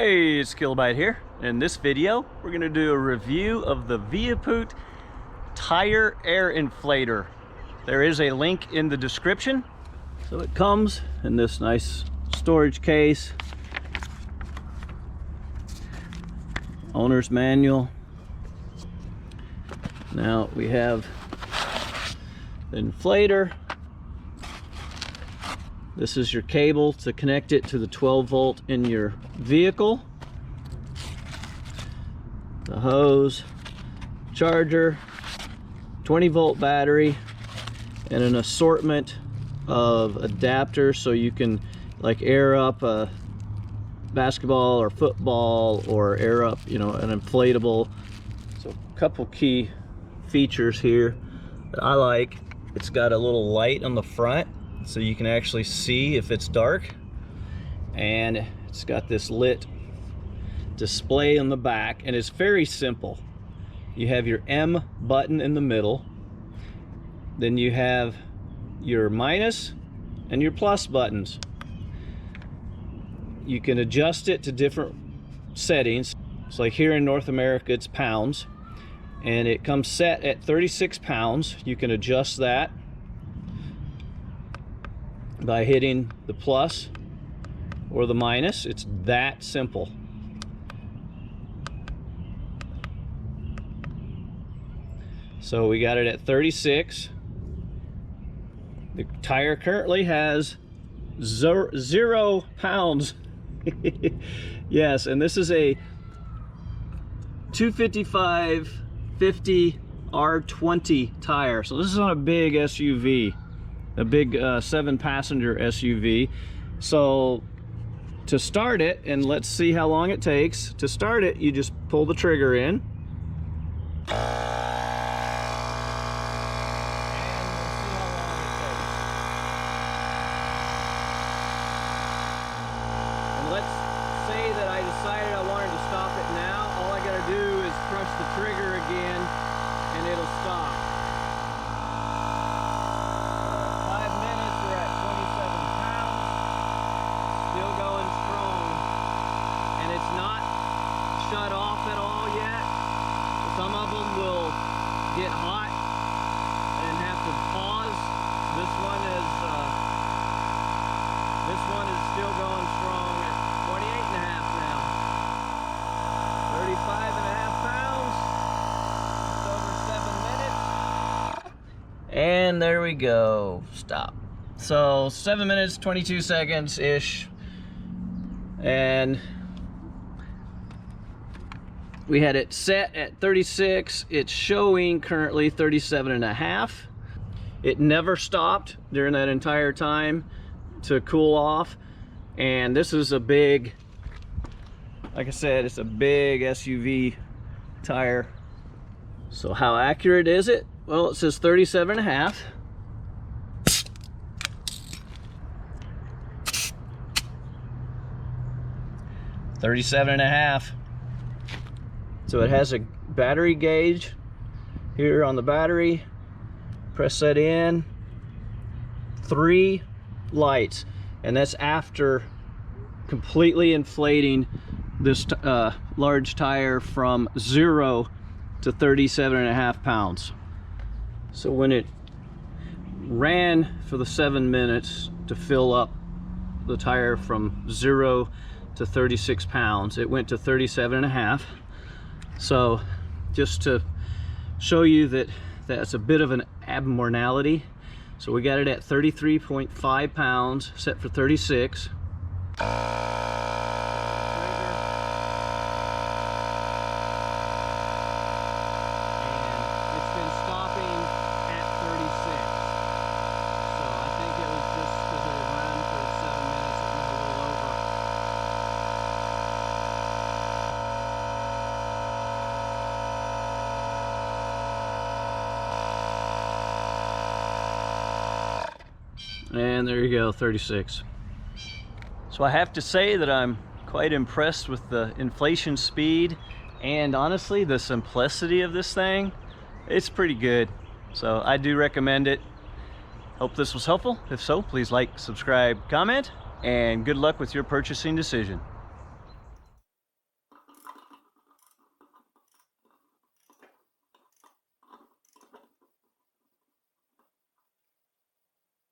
Hey, it's Killbite here. In this video, we're going to do a review of the Veapoot tire air inflator. There is a link in the description. So it comes in this nice storage case. Owner's manual. Now we have the inflator. This is your cable to connect it to the 12 volt in your vehicle. The hose, charger, 20 volt battery, and an assortment of adapters so you can like air up a basketball or football, or air up, you know, an inflatable. So a couple key features here that I like. It's got a little light on the front so you can actually see if it's dark, and it's got this lit display on the back, and it's very simple. You have your M button in the middle, then you have your minus and your plus buttons. You can adjust it to different settings. So like here in North America it's pounds, and it comes set at 36 pounds. You can adjust that by hitting the plus or the minus. It's that simple. So we got it at 36. The tire currently has 0 pounds. Yes, and this is a 255/50 R20 tire. So this is on a big SUV, a big 7-passenger SUV. So to start it, and let's see how long it takes. To start it, you just pull the trigger in. Let's say that I decided I wanted to stop it now. All I gotta do is press the trigger again and it'll stop. 5 minutes, we're at 27 pounds. Still going strong. And it's not shut off at all yet. Some of them will get hot and have to pause. This one is still going strong. 28.5 now. 35.5 pounds. Just over 7 minutes. And there we go. Stop. So 7 minutes, 22 seconds ish. And we had it set at 36. It's showing currently 37.5. It never stopped during that entire time to cool off. And this is a big, like I said, it's a big SUV tire. So how accurate is it? Well, it says 37.5. So it has a battery gauge here on the battery. Press that in. 3 lights. And that's after completely inflating this large tire from 0 to 37.5 pounds. So when it ran for the 7 minutes to fill up the tire from 0 to 36 pounds, it went to 37.5. So just to show you that that's a bit of an abnormality. So we got it at 33.5 pounds, set for 36. And there you go, 36. So I have to say that I'm quite impressed with the inflation speed, and honestly the simplicity of this thing. It's pretty good, so I do recommend it. Hope this was helpful. If so, please like, subscribe, comment, and good luck with your purchasing decision.